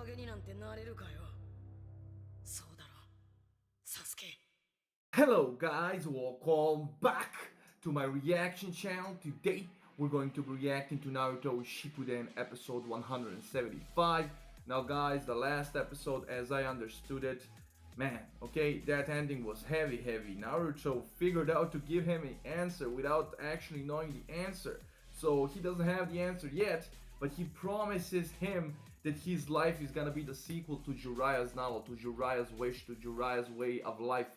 Hokageになんてなれるかよ。そうだろ、サスケ。Hello guys, welcome back to my reaction channel. Today we're going to be reacting to Naruto Shippuden episode 175. Now guys, the last episode as I understood it, man, okay, that ending was heavy. Naruto figured out to give him an answer without actually knowing the answer. So he doesn't have the answer yet, but he promises him that his life is gonna be the sequel to Jiraiya's novel, to Jiraiya's wish, to Jiraiya's way of life.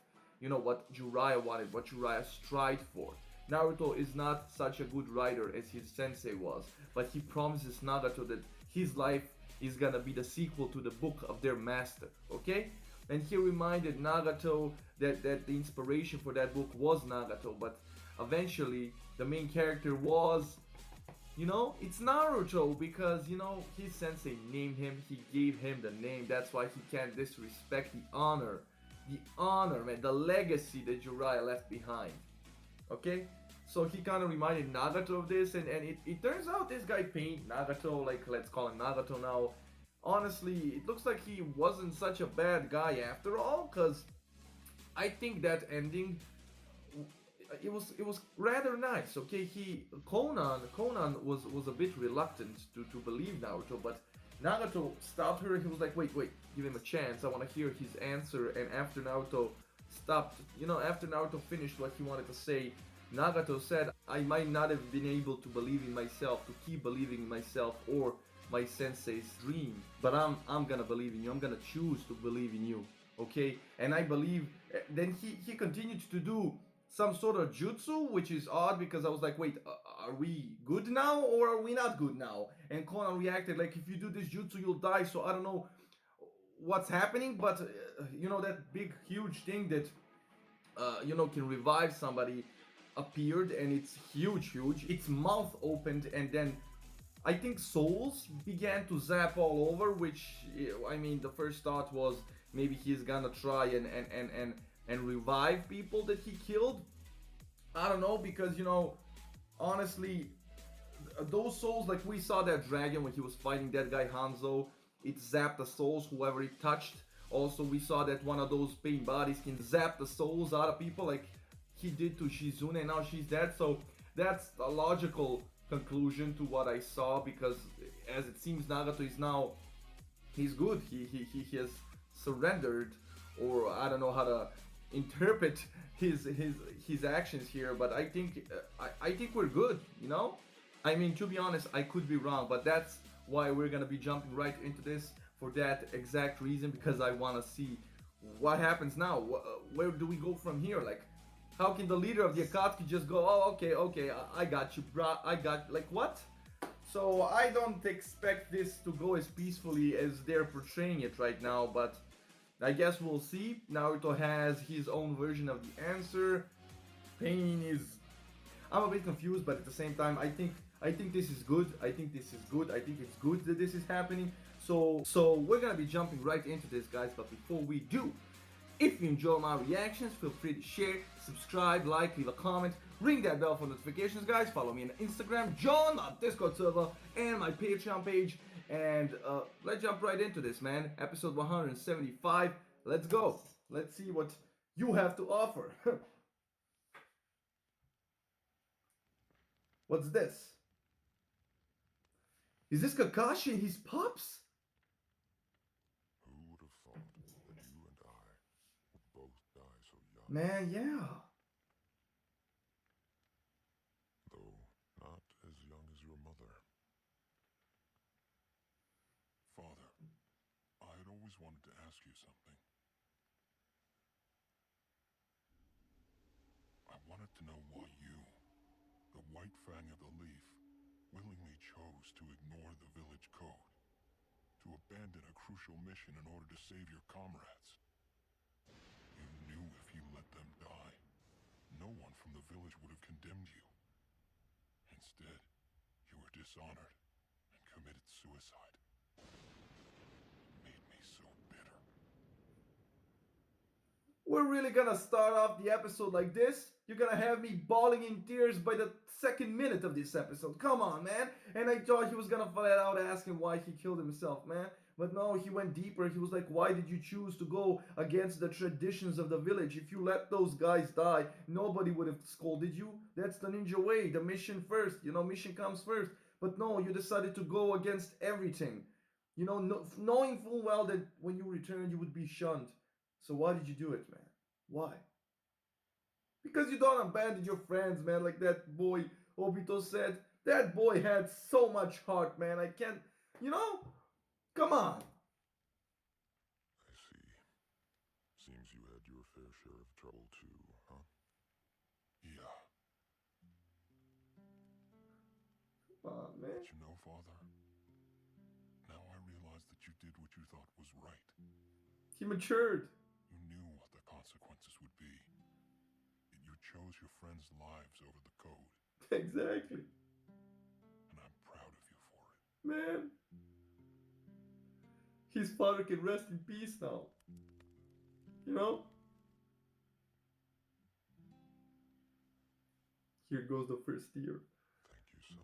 You know what Jiraiya wanted, what Jiraiya strived for. Naruto is not such a good writer as his sensei was, but he promises Nagato that his life is gonna be the sequel to the book of their master, okay? And he reminded Nagato that the inspiration for that book was Nagato, but eventually the main character was, it's Naruto because, his sensei named him, he gave him the name, that's why he can't disrespect the honor, man, the legacy that Jiraiya left behind. Okay? So he kind of reminded Nagato of this, and it turns out this guy paint Nagato, like let's call him Nagato now. Honestly, it looks like he wasn't such a bad guy after all, because I think that ending it was rather nice. Okay, Konan was a bit reluctant to believe Naruto, but Nagato stopped her. He was like, wait, give him a chance. I want to hear his answer. And after Naruto stopped, after Naruto finished what he wanted to say, Nagato said, I might not have been able to believe in myself, to keep believing in myself or my sensei's dream, but I'm gonna believe in you. I'm gonna choose to believe in you. Okay, and I believe. Then he continued to do some sort of jutsu, which is odd because I was like, wait, are we good now or are we not good now? And Konan reacted like, if you do this jutsu, you'll die. So I don't know what's happening, but that big, huge thing that can revive somebody appeared, and it's huge. Its mouth opened, and then I think souls began to zap all over, which I mean, the first thought was maybe he's gonna try and revive people that he killed. I don't know, because honestly, those souls, like we saw that dragon when he was fighting that guy Hanzo, it zapped the souls whoever it touched. Also, we saw that one of those pain bodies can zap the souls out of people, like he did to Shizune, and now she's dead. So that's a logical conclusion to what I saw, because as it seems Nagato is now, he's good. He has surrendered, or I don't know how to interpret his actions here, but I think we're good. I mean, to be honest, I could be wrong, but that's why we're gonna be jumping right into this, for that exact reason, because I want to see what happens now. Where do we go from here? Like, how can the leader of the Akatsuki just go, oh, okay, I got you, brah, I got, like, what? So I don't expect this to go as peacefully as they're portraying it right now, but I guess we'll see. Naruto has his own version of the answer. Pain is... I'm a bit confused, but at the same time, I think this is good. I think it's good that this is happening. So we're gonna be jumping right into this, guys. But before we do, if you enjoy my reactions, feel free to share, subscribe, like, leave a comment, ring that bell for notifications, guys. Follow me on Instagram, join my Discord server, and my Patreon page. And let's jump right into this, man. Episode 175. Let's go. Let's see what you have to offer. What's this? Is this Kakashi and his pups? Who would have thought that you and I would both die so young? Man, yeah. Though not as young as your mother. Father, I had always wanted to ask you something. I wanted to know why you, the White Fang of the Leaf, willingly chose to ignore the village code, to abandon a crucial mission in order to save your comrades. You knew if you let them die, no one from the village would have condemned you. Instead, you were dishonored and committed suicide. It made me so bitter. We're really gonna start off the episode like this? You're gonna have me bawling in tears by the second minute of this episode. Come on, man. And I thought he was gonna flat out ask him why he killed himself, man. But no, he went deeper. He was like, why did you choose to go against the traditions of the village? If you let those guys die, nobody would have scolded you. That's the ninja way. The mission first. Mission comes first. But no, you decided to go against everything. Knowing full well that when you returned, you would be shunned. So why did you do it, man? Why? Because you don't abandon your friends, man, like that boy Obito said. That boy had so much heart, man. I can't, come on. I see. Seems you had your fair share of trouble too, huh? Yeah. Come on, man. But Father, now I realize that you did what you thought was right. He matured. You knew what the consequences would be. Yet you chose your friends' lives over the code. Exactly. And I'm proud of you for it. Man. His father can rest in peace now. Here goes the first tear. Thank you, son.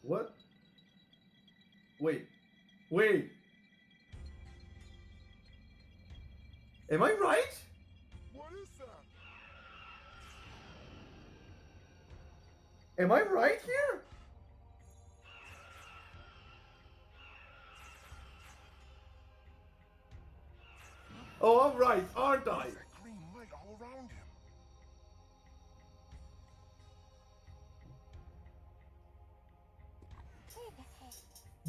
What? Wait. Am I right? What is that? Am I right here? Oh, I'm right, aren't I? That green light all around him.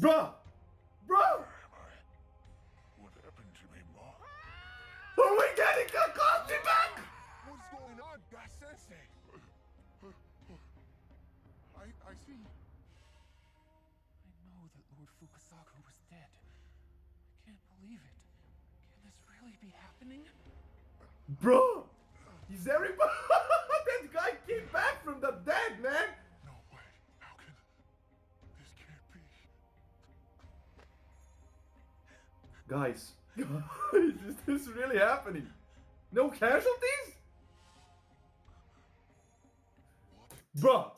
Bruh! Where am I? What happened to me, Ma? Are we getting Kakashi back? What's going on, Da-sensei? I see. I know that Lord Fukasaku was dead. I can't believe it. Can this really be happening? Bro! Is everybody... That guy came back from the dead, man! No way. How can... This can't be. Guys, is this really happening? No casualties? Bruh.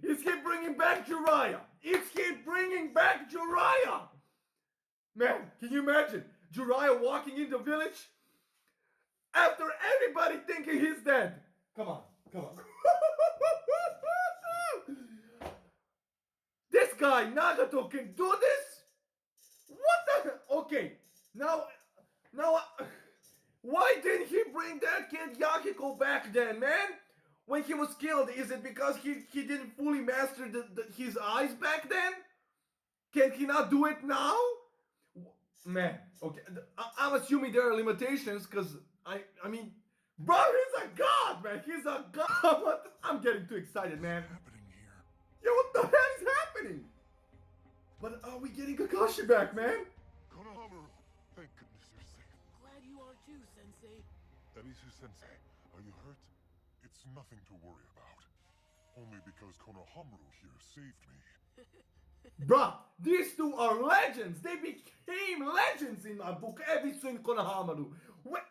It's keep bringing back Jiraiya. Man, can you imagine Jiraiya walking in the village after everybody thinking he's dead? Come on. This guy Nagato can do this? What the? Okay, now, why didn't he bring that kid Yakiko back then, man? When he was killed, is it because he didn't fully master his eyes back then? Can he not do it now? Man, okay, I'm assuming there are limitations, because, I mean, bro, he's a god, man, he's a god. I'm getting too excited, man. What's happening here? Yo, what the hell is happening? But are we getting Kakashi back, man? Konohamaru, thank goodness you're safe. Glad you are too, Sensei. Ebisu-sensei, are you hurt? It's nothing to worry about. Only because Konohamaru here saved me. Bruh, these two are legends. They became legends in my book. Ebisu and Konohamaru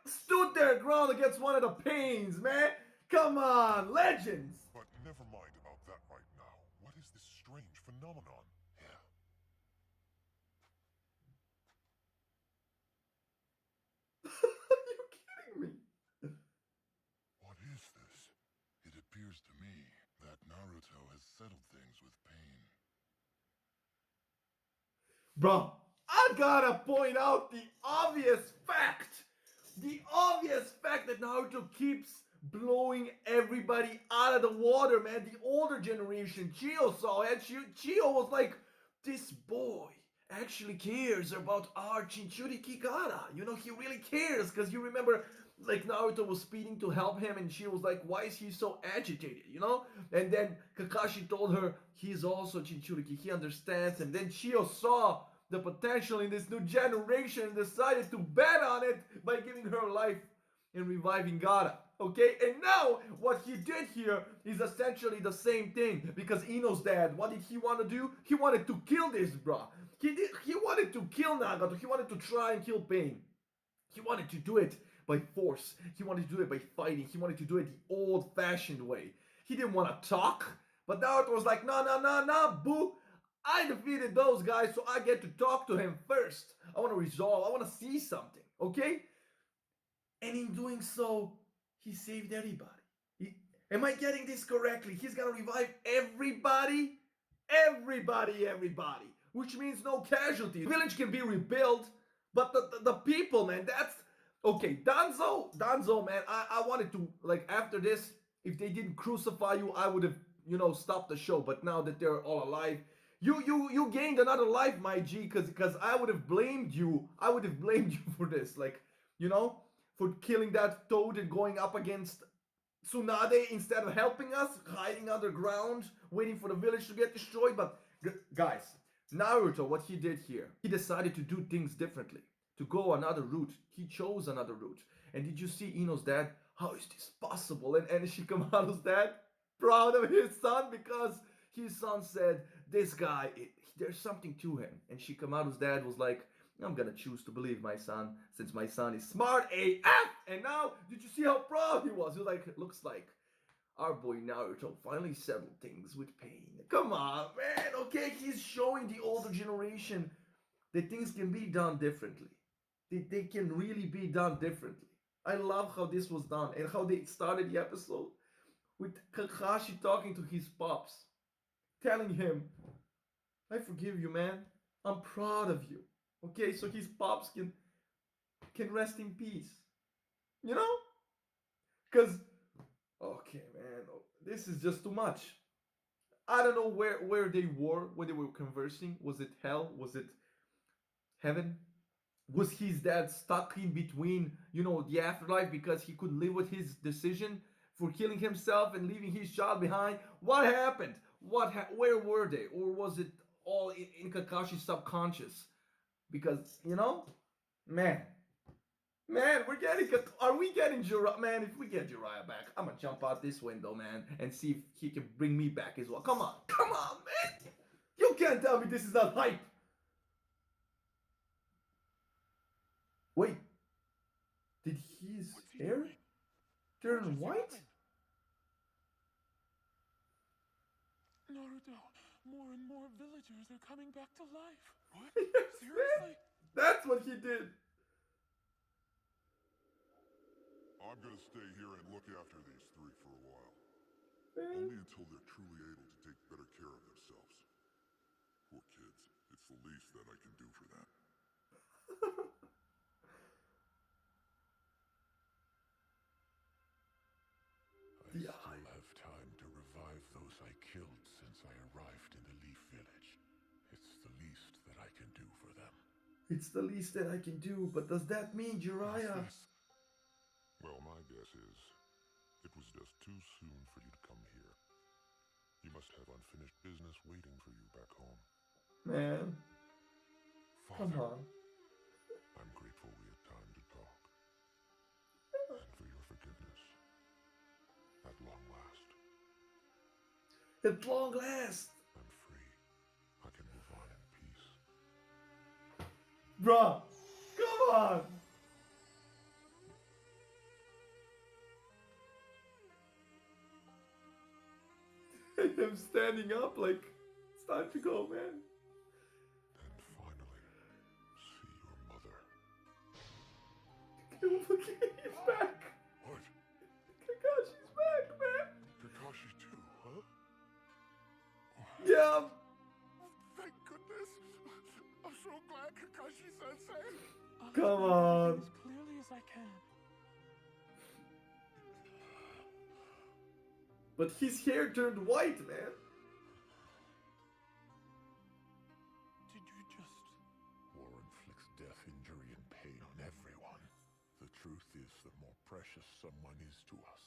stood their ground against one of the pains, man. Come on, legends. But never mind about that right now. What is this strange phenomenon? Yeah. Are you kidding me? What is this? It appears to me that Naruto has settled things with pain. Bruh, I gotta point out the obvious fact. The obvious fact that Naruto keeps blowing everybody out of the water, man. The older generation, Chiyo saw it. Chiyo was like, this boy actually cares about our Chinchuriki Kara. He really cares, because you remember, like, Naruto was speeding to help him, and she was like, why is he so agitated, And then Kakashi told her, he's also Chinchuriki, he understands, and then Chiyo saw the potential in this new generation and decided to bet on it by giving her life and reviving Gaara. Okay, and now what he did here is essentially the same thing, because Ino's dad, what did he want to do? He wanted to kill this bruh. He wanted to kill Nagato. He wanted to try and kill Pain. He wanted to do it, by force. He wanted to do it by fighting. He wanted to do it the old-fashioned way. He didn't want to talk, but Naruto was like, no, boo. I defeated those guys, so I get to talk to him first. I want to resolve. I want to see something, okay? And in doing so, he saved everybody. Am I getting this correctly? He's gonna revive everybody? Everybody. Which means no casualties. The village can be rebuilt, but the people, man, that's... Okay, Danzo, man, I wanted to, like, after this, if they didn't crucify you, I would have, stopped the show. But now that they're all alive, you gained another life, my G, because I would have blamed you. I would have blamed you for this, like, for killing that toad and going up against Tsunade instead of helping us, hiding underground, waiting for the village to get destroyed. But guys, Naruto, what he did here, he decided to do things differently, to go another route. He chose another route. And did you see Ino's dad? How is this possible? And Shikamaru's dad, proud of his son because his son said, this guy, there's something to him. And Shikamaru's dad was like, I'm gonna choose to believe my son, since my son is smart AF. And now, did you see how proud he was? He was like, looks like our boy Naruto finally settled things with pain. Come on, man, okay? He's showing the older generation that things can be done differently. They can really be done differently. I love how this was done and how they started the episode with Kakashi talking to his pops, telling him, I forgive you, man. I'm proud of you. Okay, so his pops can rest in peace. Because, okay, man, this is just too much. I don't know where they were when they were conversing. Was it hell? Was it heaven? Was his dad stuck in between, the afterlife because he couldn't live with his decision for killing himself and leaving his child behind? What happened? Where were they? Or was it all in Kakashi's subconscious? Because, man, are we getting Jiraiya? Man, if we get Jiraiya back, I'm gonna jump out this window, man, and see if he can bring me back as well. Come on, man. You can't tell me this is not hype. Wait, did his hair turn white? Naruto, more and more villagers are coming back to life. What? Yes, Seriously? That's what he did. I'm gonna stay here and look after these three for a while. Man. Only until they're truly able to take better care of themselves. Poor kids. It's the least that I can do for them. I still have time to revive those I killed since I arrived in the Leaf Village. It's the least that I can do for them. It's the least that I can do, but does that mean Jiraiya? Well, my guess is, it was just too soon for you to come here. You must have unfinished business waiting for you back home. Man, Father, come on. I'm grateful we had time to talk. And for your forgiveness. At long last. At long last. I'm free. I can move on in peace. Bruh, come on. I'm standing up like, it's time to go, man. And finally, see your mother. He's back. What? Kakashi's back, man. Kakashi too, huh? Yeah. Thank goodness! I'm so glad Kakashi-sensei! Come on. As clearly as I can. But his hair turned white, man. Did you just... War inflicts death, injury, and pain on everyone. The truth is, the more precious someone is to us,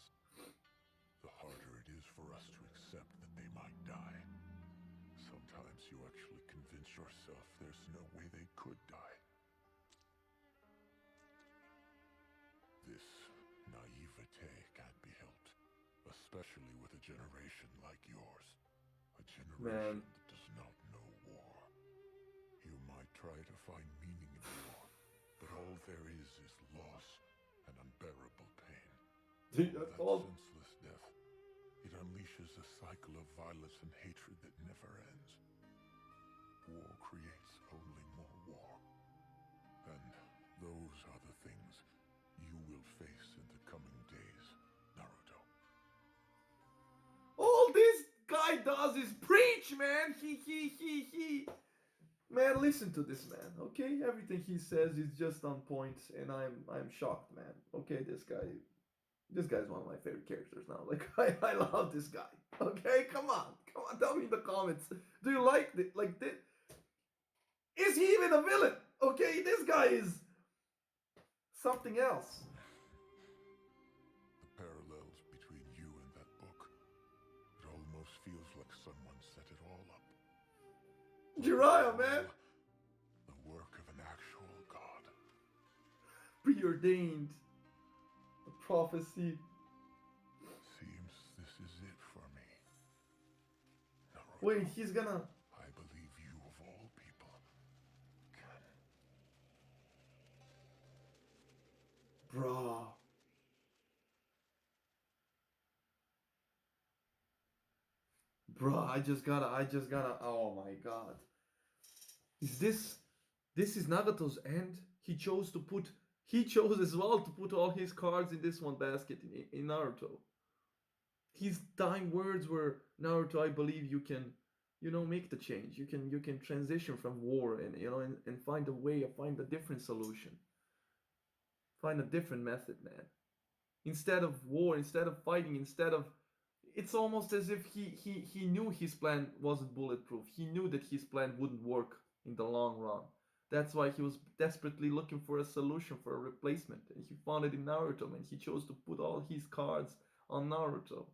the harder it is for us to accept that they might die. Sometimes you actually convince yourself there's no way they could die. This naivete can't be helped, especially with a generation like yours. A generation that does not know war. You might try to find meaning in war, but all there is loss and Dude, All that's that all. senseless death. It unleashes a cycle of violence and hatred that never ends. War creates only more war. And those are the things you will face in the coming days, Naruto. All this guy does is preach, man. He. Man, listen to this man, okay? Everything he says is just on point, and I'm shocked, man. Okay, this guy's one of my favorite characters now. Like I love this guy. Okay, come on, tell me in the comments. Do you like this? Like this? Is he even a villain? Okay, this guy is something else. The parallels between you and that book, it almost feels like someone set it all up. Jiraiya, man, The work of an actual god. preordained, a prophecy. Seems this is it for me. Naruto, Wait, he's gonna. I believe you of all people can. Bruh. Bruh, I just gotta, oh my god. Is this is Nagato's end? He chose as well to put all his cards in this one basket in Naruto. His dying words were, Naruto, I believe you can, make the change. You can transition from war and find a way, find a different solution. Find a different method, man. Instead of war, instead of fighting, it's almost as if he knew his plan wasn't bulletproof. He knew that his plan wouldn't work in the long run. That's why he was desperately looking for a solution, for a replacement, and he found it in Naruto, and he chose to put all his cards on Naruto.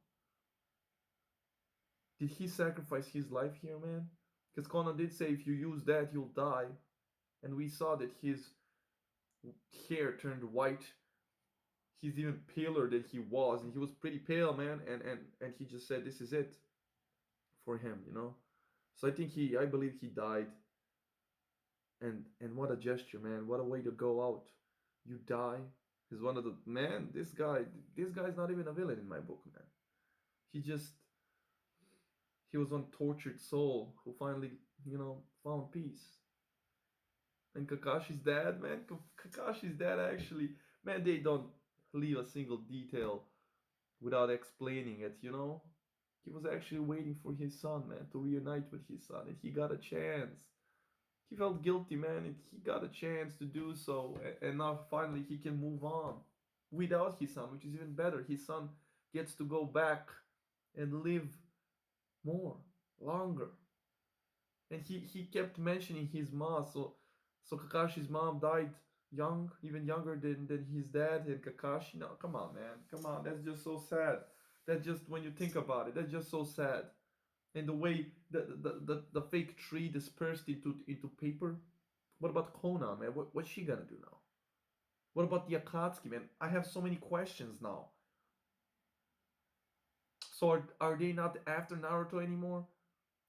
Did he sacrifice his life here, man? Because Konan did say if you use that, you'll die, and we saw that his hair turned white. He's even paler than he was, and he was pretty pale, man. And he just said, "This is it for him." So I believe he died. And what a gesture, man! What a way to go out. You die. He's one of the man. This guy's not even a villain in my book, man. He was one tortured soul who finally, found peace. And Kakashi's dad, man. Kakashi's dad actually, man. They don't leave a single detail without explaining it. He was actually waiting for his son, man, to reunite with his son, and he got a chance. He felt guilty, man, and he got a chance to do so, and now finally he can move on without his son, which is even better. His son gets to go back and live more, longer. And he kept mentioning his mom, so Kakashi's mom died young, even younger than his dad and Kakashi. No, come on, man, come on, that's just so sad. That just when you think about it, that's just so sad. And the way the fake tree dispersed into paper. What about Konan, man? What's she gonna do now? What about the Akatsuki, man? I have so many questions now. So are they not after Naruto anymore?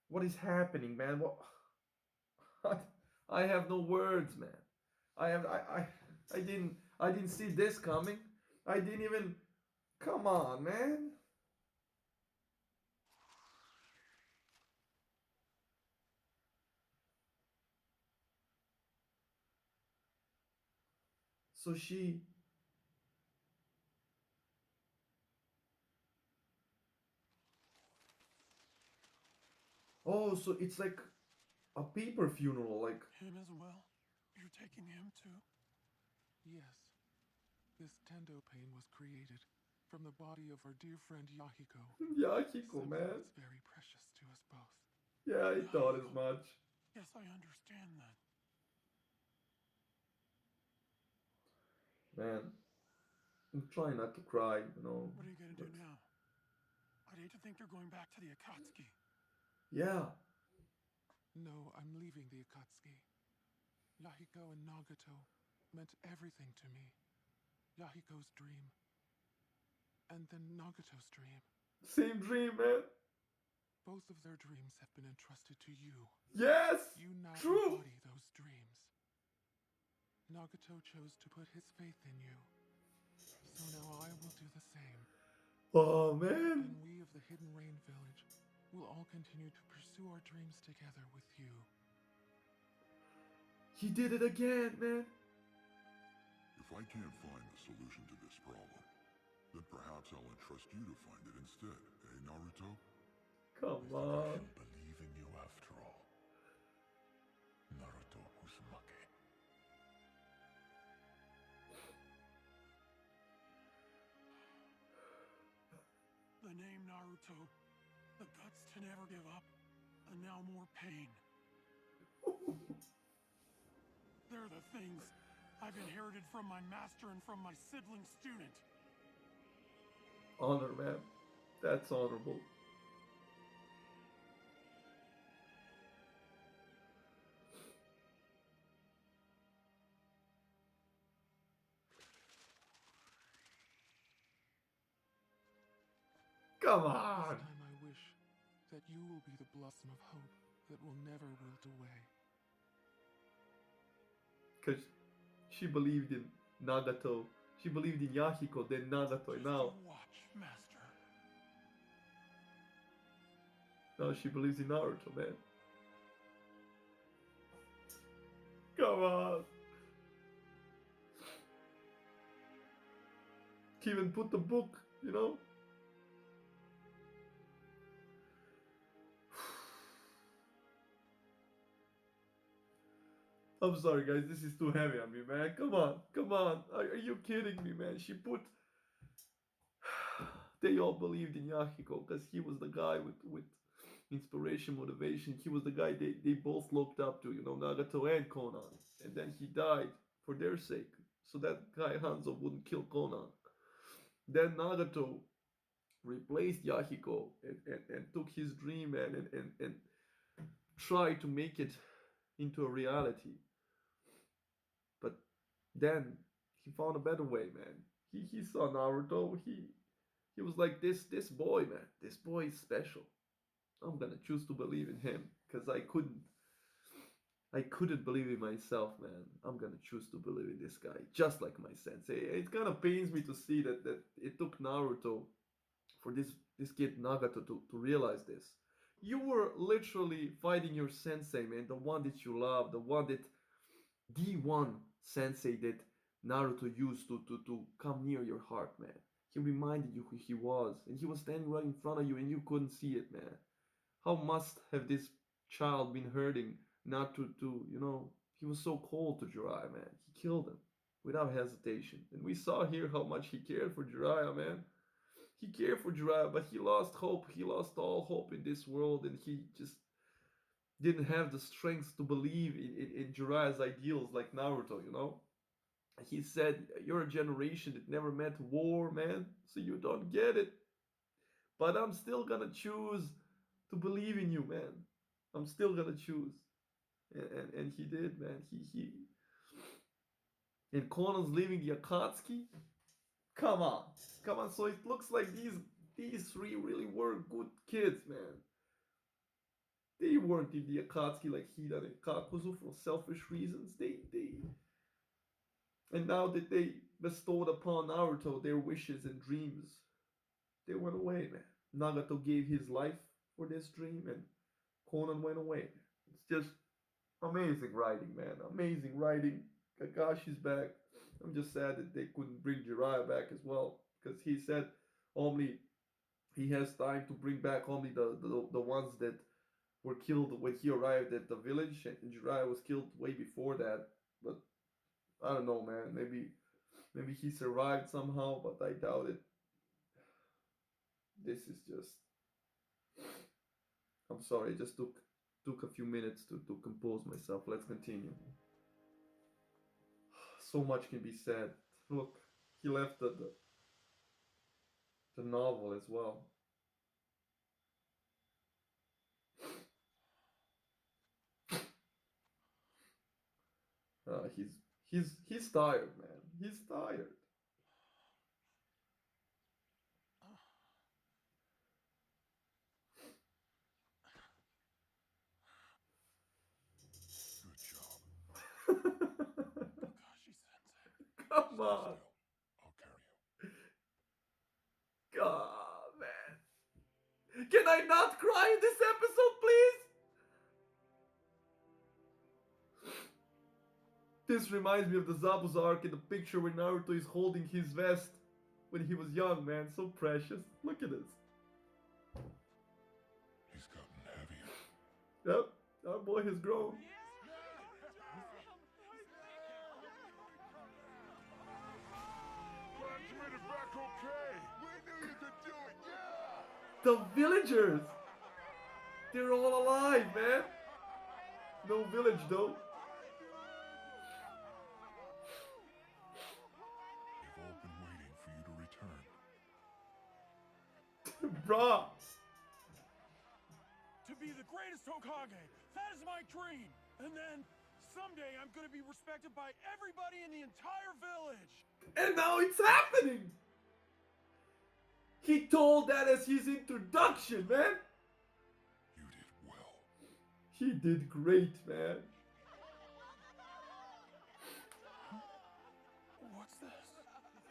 What is happening, man? I have no words, man. I didn't see this coming. I didn't even. Come on, man. So she. Oh, so it's like a paper funeral, like. Him as well? You're taking him too? Yes. This Tendo pain was created from the body of our dear friend Yahiko. Yahiko, Something man. that's very precious to us both. Yeah, I thought as much. Yes, I understand that. Man, I'm trying not to cry. What are you gonna do but- now? I'd hate to think you're going back to the Akatsuki. Yeah, No, I'm leaving the Akatsuki. Yahiko and Nagato meant everything to me. Yahiko's dream. And then Nagato's dream. same dream, man. Both of their dreams have been entrusted to you. Yes, You now true. embody those dreams. Nagato chose to put his faith in you. So now I will do the same. Oh man. And we of the Hidden Rain Village will all continue to pursue our dreams together with you. He did it again, man. If I can't find the solution to this problem, then perhaps I'll entrust you to find it instead, eh, Naruto? Come I think I on. shall believe in you after all. Naruto Uzumaki. The name Naruto, the guts to never give up, and now more pain. They're the things I've inherited from my master and from my sibling student. Honor, man. That's honorable. Come on. This time I wish that you will be the blossom of hope that will never wilt away. Because she believed in Nagato. She believed in Yahiko, then Nagato. Just Now, you watch, master. now she believes in Naruto, man. Come on. She even put the book, you know? I'm sorry, guys. This is too heavy on me, man. Come on. Come on. Are you kidding me, man? She put... They all believed in Yahiko because he was the guy with inspiration, motivation. He was the guy they both looked up to, you know, Nagato and Konan. And then he died for their sake. So that guy Hanzo wouldn't kill Konan. Then Nagato replaced Yahiko and took his dream and tried to make it into a reality. But then he found a better way, man. He saw Naruto. He was like this boy, man. This boy is special. I'm gonna choose to believe in him because I couldn't believe in myself, man. I'm gonna choose to believe in this guy, just like my sensei. It kind of pains me to see that it took Naruto for this kid Nagato to realize this. You were literally fighting your sensei, man, the one that you love, the one sensei that Naruto used to come near your heart, man. He reminded you who he was, and he was standing right in front of you, and you couldn't see it, man. How must have this child been hurting not to you know? He was so cold to Jiraiya, man. He killed him without hesitation, and we saw here how much he cared for Jiraiya, man. He cared for Jiraiya, but he lost hope. He lost all hope in this world, and he just didn't have the strength to believe in Jiraiya's ideals like Naruto, you know? He said, "You're a generation that never met war, man, so you don't get it. But I'm still gonna choose to believe in you, man. I'm still gonna choose." And he did, man. He and Conan's leaving the Akatsuki. Come on, come on. So it looks like these three really were good kids, man. They weren't in the Akatsuki like Hida and Kakuzu for selfish reasons. They and now that they bestowed upon Naruto their wishes and dreams, they went away, man. Nagato gave his life for this dream, and Conan went away. It's just amazing writing, man. Amazing writing. Kakashi's back. I'm just sad that they couldn't bring Jiraiya back as well, because he said only he has time to bring back only the ones that were killed when he arrived at the village, and Jiraiya was killed way before that. But I don't know, man. Maybe he survived somehow, but I doubt it. This is just. I'm sorry. It just took a few minutes to compose myself. Let's continue. So much can be said. Look, he left the novel as well. He's tired, man. He's tired. Good job. Kakashi-sensei. Come Stay on. still. I'll carry you. Can I not cry in this episode, please? This reminds me of the Zabuza arc in the picture where Naruto is holding his vest when he was young, man. So precious. Look at this. He's gotten heavier. Yep, our boy has grown. Glad you made it back okay. We knew you could do it, yeah! The villagers! They're all alive, man. No village though. They've all been waiting for you to return. Bruh. To be the greatest Hokage. That is my dream. And then someday I'm gonna be respected by everybody in the entire village. And now it's happening. He told that as his introduction, man. You did well. He did great, man. What's this?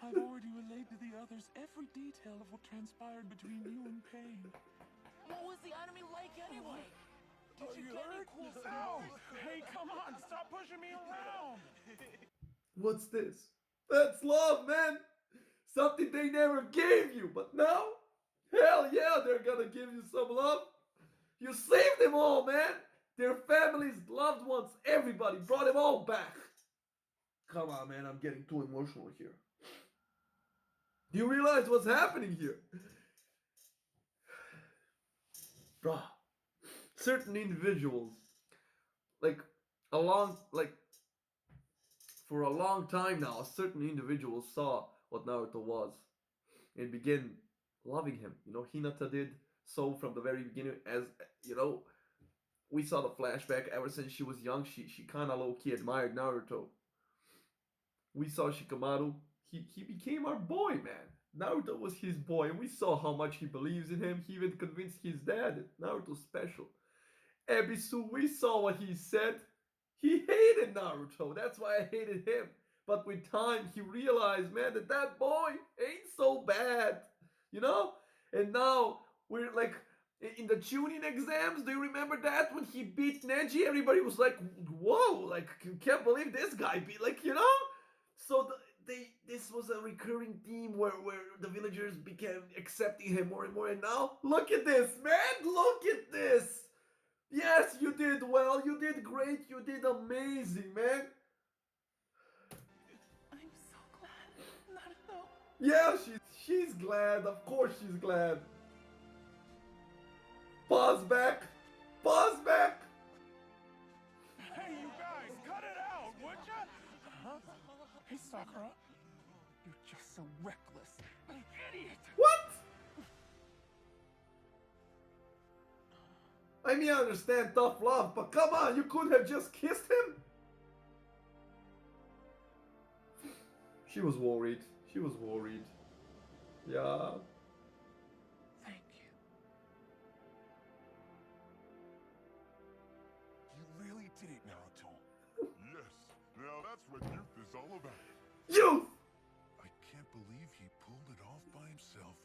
I've already relayed to the others every detail of what transpired between you and Pain. What was the enemy like anyway? Did Are you you get any hurt? cool No. stuff? Hey, come on, stop pushing me around. What's this? That's love, man. Something they never gave you, but now, hell yeah, they're gonna give you some love. You saved them all, man. Their families, loved ones, everybody, brought them all back. Come on, man, I'm getting too emotional here. Do you realize what's happening here? Bruh, certain individuals, for a long time now, certain individuals saw what Naruto was and began loving him. You know, Hinata did so from the very beginning. As you know, we saw the flashback ever since she was young. She kind of low key admired Naruto. We saw Shikamaru. He became our boy, man. Naruto was his boy, and we saw how much he believes in him. He even convinced his dad that Naruto's special. Ebisu, we saw what he said. He hated Naruto. That's why I hated him. But with time, he realized, man, that boy ain't so bad. You know? And now, we're like, in the tuning exams, do you remember that? When he beat Neji, everybody was like, whoa, like, can't believe this guy beat, like, you know? So this was a recurring theme where the villagers began accepting him more and more. And now, look at this, man. Look at this. Yes, you did well. You did great. You did amazing, man. I'm so glad. Naruto. Yeah, she's glad. Of course she's glad. Pause back. Pause back. Hey, you guys, cut it out, would ya? Huh? Hey, Sakura. You're just so reckless. Idiot! What? I mean, I understand tough love, but come on, you couldn't have just kissed him? She was worried. She was worried. Yeah. Thank you. You really did it, Naruto. Yes. Now that's what youth is all about. You! I can't believe he pulled it off by himself.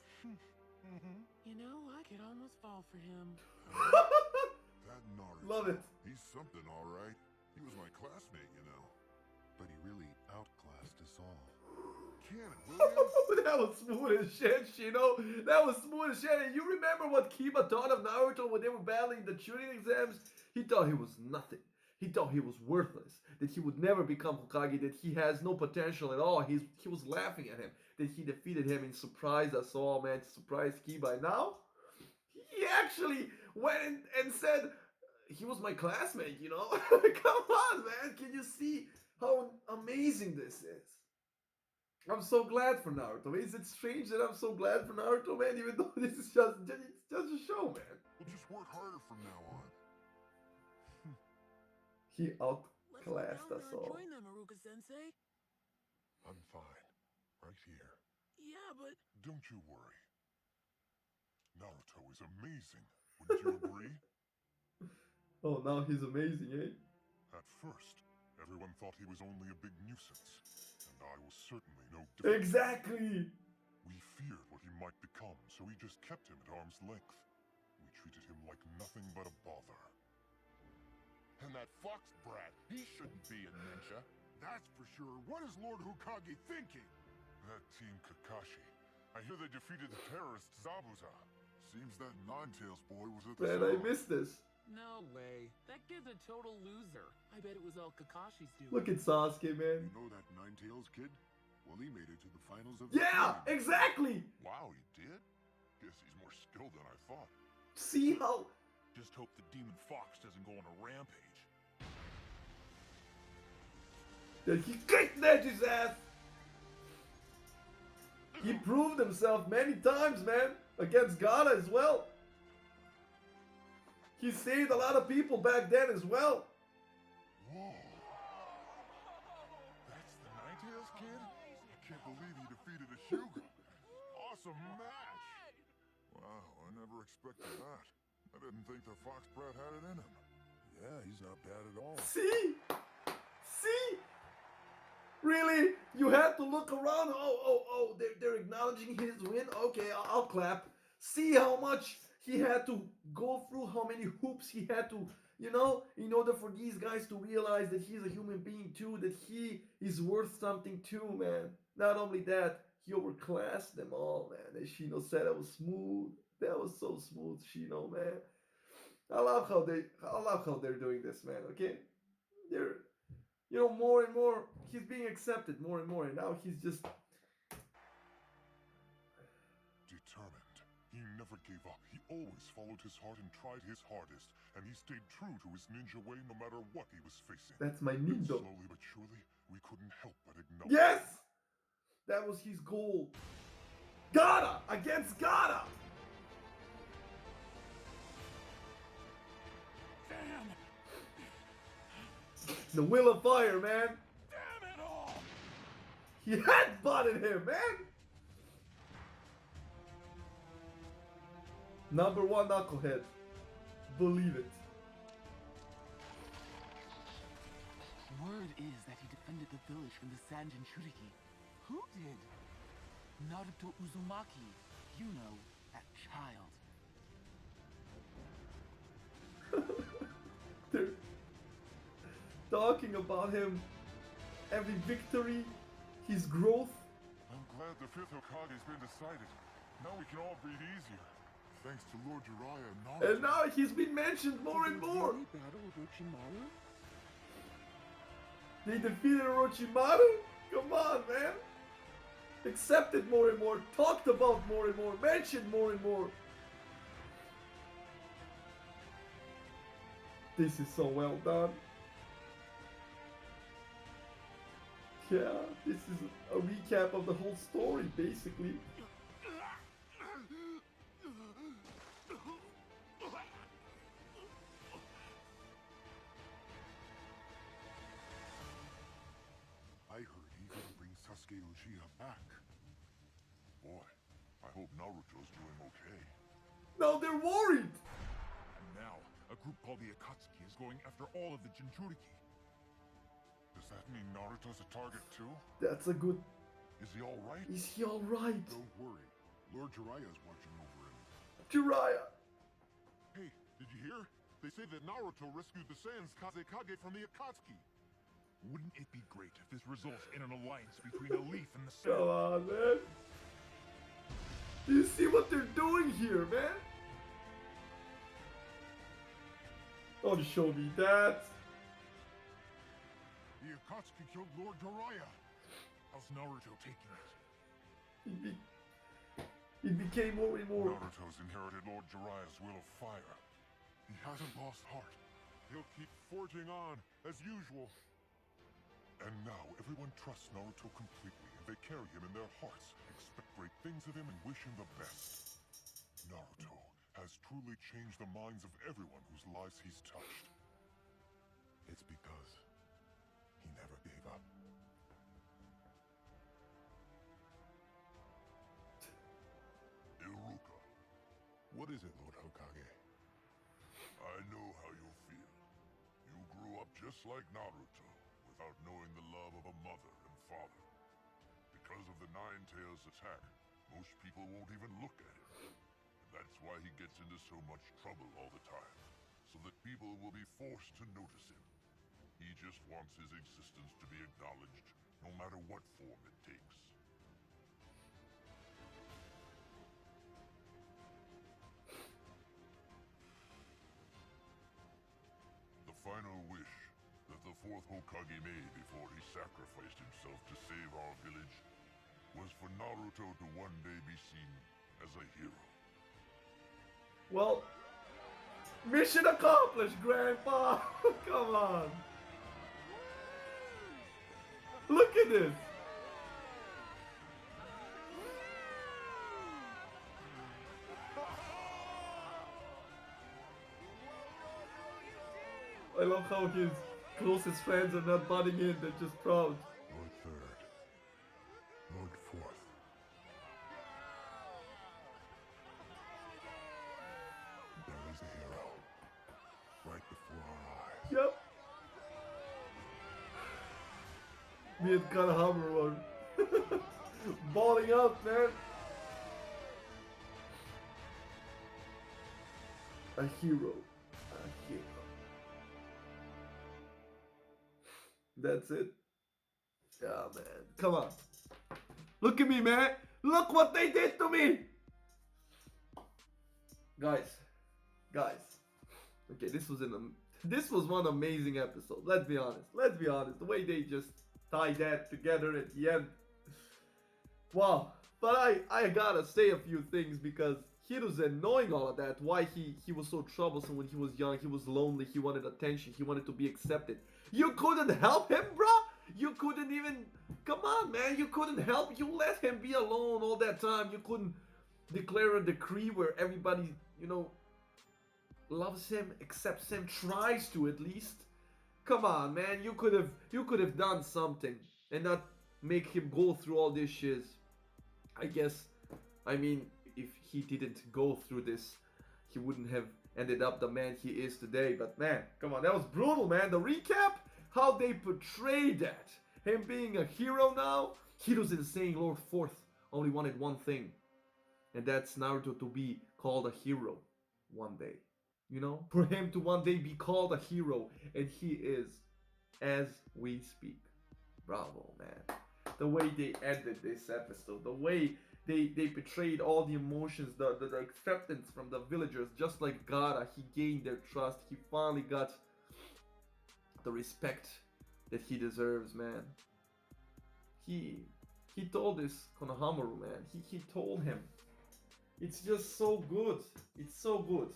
You know, I could almost fall for him. That Naruto. Love it. He's something, all right. He was my classmate, you know. But he really outclassed us all. Can it, William? That was smooth as shit, Shino. That was smooth as shit. And you remember what Kiba thought of Naruto when they were battling the tuning exams? He thought he was nothing. He thought he was worthless. That he would never become Hokage. That he has no potential at all. He was laughing at him. That he defeated him and surprised us all, man. Surprised Kiba. And now, he actually went and said, he was my classmate, you know? Come on, man. Can you see how amazing this is? I'm so glad for Naruto. Is it strange that I'm so glad for Naruto, man? Even though this is just a show, man. We'll just work harder from now on. He Let's go outclassed down us there and all. join them, Aruka-sensei. I'm fine. Right here. Yeah, but Don't you worry. Naruto is amazing. Wouldn't you agree? Oh, now he's amazing, eh? At first, everyone thought he was only a big nuisance. And I was certainly no different. Exactly. We feared what he might become, so we just kept him at arm's length. treated him like nothing but a bother. And that fox brat, he shouldn't be a ninja. That's for sure. What is Lord Hokage thinking? That Team Kakashi. I hear they defeated the terrorist Zabuza. Seems that Nine-Tails boy was at the Man, I show. missed this. No way. That kid's a total loser. I bet it was all Kakashi's doing. Look at Sasuke, man. You know that Nine-Tails kid? Well, he made it to the finals of the Yeah, game. exactly. Wow, he did? Guess he's more skilled than I thought. See how... Just hope the Demon Fox doesn't go on a rampage. that he kicked Neji's ass. He proved himself many times, man, against Gaara as well. He saved a lot of people back then as well. Whoa. That's the Nine-Tails kid? I can't believe he defeated a Hyuga. Awesome match. Wow, I never expected that. I didn't think the Fox Brat had it in him. Yeah, he's not bad at all. See? See? Really? You had to look around. Oh, they're acknowledging his win. Okay, I'll clap. See how much he had to go through, how many hoops he had to, you know, in order for these guys to realize that he's a human being too, that he is worth something too, man. Not only that, he overclassed them all, man. As Shino said, that was smooth. That was so smooth, Shino, man. I love how they're doing this, man. Okay, they're, you know, more and more he's being accepted more and more, and now he's just Determined. He never gave up. He always followed his heart and tried his hardest, and he stayed true to his ninja way no matter what he was facing. that's my And Nindo. slowly but surely, we couldn't help but acknowledge. Yes, that was his goal. Gaara against Gaara. Damn! The will of fire, man. Damn it all! He headbutted him, man. Number one knucklehead. Believe it. Word is that he defended the village from the Sanjin Shuriki. Who did? Naruto Uzumaki. You know, that child. They're talking about him, every victory, his growth. I'm glad the fifth Hokage's been decided. Now we can all breathe easier. Thanks to Lord Jiraiya and Naruto. And now he's been mentioned more and more. Battle with Orochimaru? They defeated Orochimaru? Come on, man. Accepted more and more, talked about more and more, mentioned more and more. This is so well done. Yeah, this is a recap of the whole story, basically. I heard he's gonna bring Sasuke Uchiha back. Boy, I hope Naruto's doing okay. Now they're worried. And now, a group called the Akatsuki is going after all of the Jinchuriki. Does that mean Naruto's a target too? That's a good... Is he alright? Is he alright? Don't worry. Lord Jiraiya's watching over him. Jiraiya. Hey, did you hear? They say that Naruto rescued the Saiyans Kazekage from the Akatsuki. Wouldn't it be great if this results in an alliance between a leaf and the Come Saiyan? on, man. Do you see what they're doing here, man? Don't show me that. The Akatsuki killed Lord Jiraiya. How's Naruto taking it? He became more and more... Naruto's inherited Lord Jiraiya's will of fire. He hasn't lost heart. He'll keep forging on, as usual. And now everyone trusts Naruto completely, and they carry him in their hearts, expect great things of him, and wish him the best. Naruto has truly changed the minds of everyone whose lives he's touched. It's because he never gave up. Iruka. What is it, Lord Hokage? I know how you feel. You grew up just like Naruto, without knowing the love of a mother and father. Because of the Nine-Tails attack, most people won't even look at him. And That's why he gets into so much trouble all the time, so that people will be forced to notice him. He just wants his existence to be acknowledged, no matter what form it takes. The final wish that the fourth Hokage made before he sacrificed himself to save our village was for Naruto to one day be seen as a hero. Well, mission accomplished, Grandpa. Come on. Look at this. I love how his closest friends are not butting in, they're just proud. Lord Third, Lord Fourth. There is a hero right before our eyes. Yep. Me and Kanahammer are balling up, man. A hero. A hero. That's it. Yeah, man. Come on. Look at me, man. Look what they did to me. Guys. Okay, this was one amazing episode. Let's be honest. The way they just tied that together at the end. Wow. But I gotta say a few things because Hiruzen, knowing all of that, why he was so troublesome when he was young, he was lonely, he wanted attention, he wanted to be accepted. You couldn't help him, bro? You couldn't even, come on, man, you couldn't help, you let him be alone all that time, you couldn't declare a decree where everybody, loves him, accepts him, tries to at least. Come on, man, you could have done something and not make him go through all this shit. I mean, if he didn't go through this, he wouldn't have ended up the man he is today. But man, come on, that was brutal, man. The recap, how they portrayed that. Him being a hero now. Hiruzen saying Lord Fourth only wanted one thing. And that's Naruto to be called a hero one day. For him to one day be called a hero. And he is, as we speak. Bravo, man. The way they ended this episode. The way they betrayed all the emotions, the acceptance from the villagers, just like Gaara. He gained their trust. He finally got the respect that he deserves, man. He told this Konohamaru, man. He told him. It's just so good. It's so good.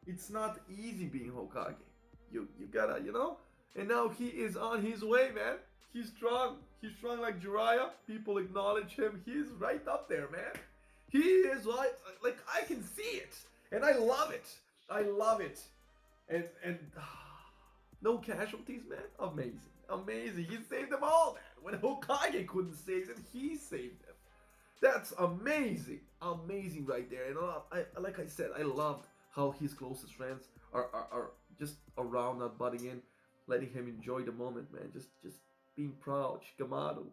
It's not easy being Hokage. You gotta, And now he is on his way, man. He's strong. He's strong like Jiraiya. People acknowledge him. He's right up there, man. He is like I can see it. And I love it. I love it. And no casualties, man. Amazing. Amazing. He saved them all, man. When Hokage couldn't save them, he saved them. That's amazing. Amazing right there. And like I said, I loved how his closest friends are just around, not butting in, letting him enjoy the moment, man. Just being proud. Shikamaru,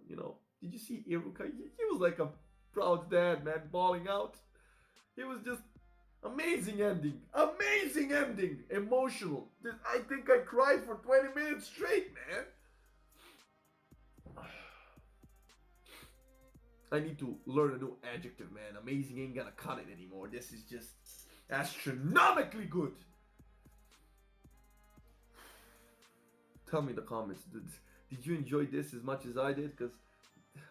Did you see Iruka? He was like a proud dad, man, bawling out. It was just amazing ending. Amazing ending. Emotional. I think I cried for 20 minutes straight, man. I need to learn a new adjective, man. Amazing ain't gonna cut it anymore. This is just astronomically good. Tell me in the comments, did you enjoy this as much as I did? Because,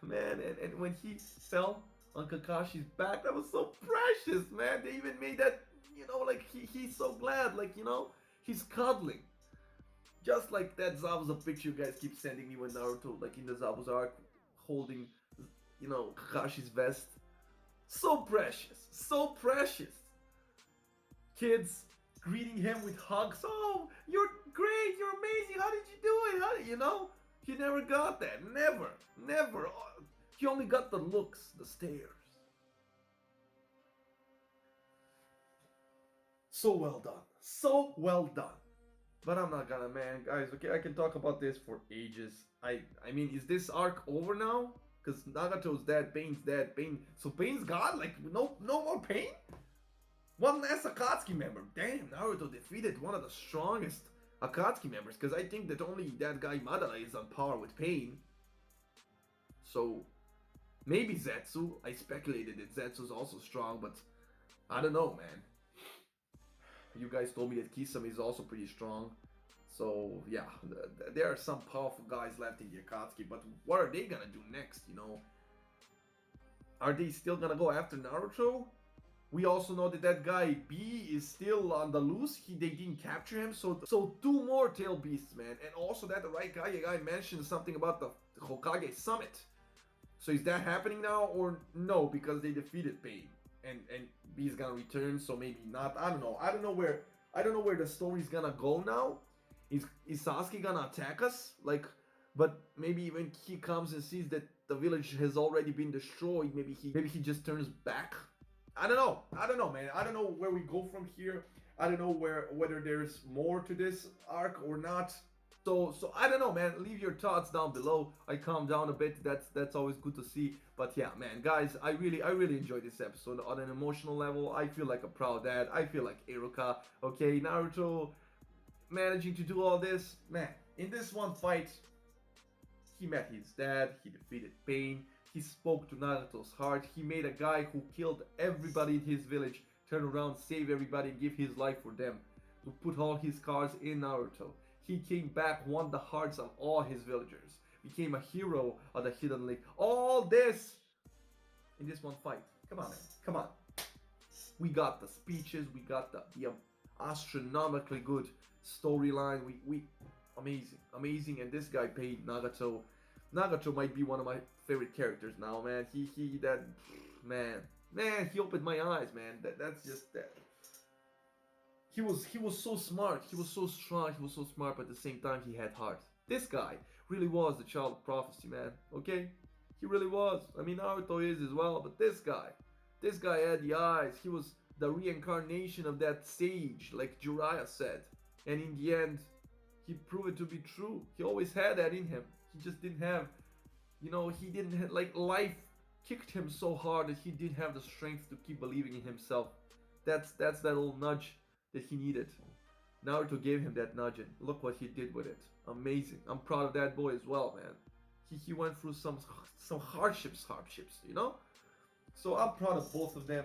man, and when he fell on Kakashi's back, that was so precious, man. They even made that, like he's so glad, like, he's cuddling. Just like that Zabuza picture you guys keep sending me when Naruto, like in the Zabuza arc, holding, Kakashi's vest. So precious, so precious. Kids greeting him with hugs. Oh, you're great, you're amazing. How did you do it? He never got that. Never. He only got the looks, the stares. So well done. But I'm not gonna, man, guys. Okay, I can talk about this for ages. I mean, is this arc over now? Because Nagato's dead, Pain's dead, Pain. So Pain's gone? Like, no more Pain? One last Akatsuki member. Damn, Naruto defeated one of the strongest Akatsuki members, because I think that only that guy Madara is on par with Pain. So maybe Zetsu. I speculated that Zetsu's also strong, but I don't know, man. You guys told me that Kisame is also pretty strong. So yeah, there are some powerful guys left in the Akatsuki, but what are they gonna do next, you know? Are they still gonna go after Naruto? We also know that that guy B is still on the loose. They didn't capture him, so two more tail beasts, man. And also that the right guy mentioned something about the Hokage summit. So is that happening now or no? Because they defeated Pain and B is gonna return, so maybe not. I don't know. I don't know where the story's gonna go now. Is Sasuke gonna attack us? Like, but maybe when he comes and sees that the village has already been destroyed, maybe he just turns back. I don't know. I don't know, man. I don't know where we go from here. I don't know whether there's more to this arc or not. So I don't know, man. Leave your thoughts down below. I calmed down a bit. That's always good to see. But yeah, man, guys, I really enjoyed this episode on an emotional level. I feel like a proud dad. I feel like Iruka. Okay, Naruto managing to do all this, man. In this one fight, he met his dad. He defeated Pain. He spoke to Nagato's heart. He made a guy who killed everybody in his village turn around, save everybody, and give his life for them. To put all his cards in Naruto. He came back, won the hearts of all his villagers. Became a hero of the Hidden League. All this in this one fight. Come on, man. Come on. We got the speeches. We got the astronomically good storyline. We amazing. And this guy paid Nagato. Nagato might be one of my favorite characters now, man. He opened my eyes, man. That's just that. He was so smart. He was so strong. He was so smart, but at the same time he had heart. This guy really was the child of prophecy, man. Okay, he really was. I mean, Naruto is as well, but this guy had the eyes. He was the reincarnation of that sage, like Jiraiya said. And in the end, he proved it to be true. He always had that in him. He just didn't have, he didn't have, like, life kicked him so hard that he didn't have the strength to keep believing in himself. That's that little nudge that he needed. Naruto gave him that nudge, and look what he did with it. Amazing. I'm proud of that boy as well, man. He went through some hardships, you know? So I'm proud of both of them.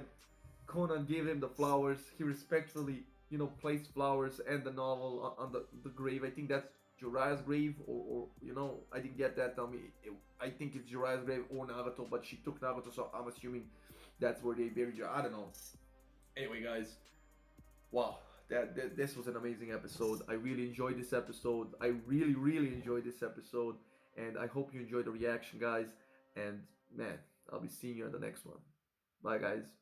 Konan gave him the flowers. He respectfully, placed flowers and the novel on the grave. I think that's Jiraiya's grave, or I didn't get that. I think it's Jiraiya's grave or Nagato, but she took Nagato, so I'm assuming that's where they buried her. I don't know. Anyway, guys, wow, this was an amazing episode. I really enjoyed this episode. I really enjoyed this episode, and I hope you enjoyed the reaction, guys. And man, I'll be seeing you on the next one. Bye, guys.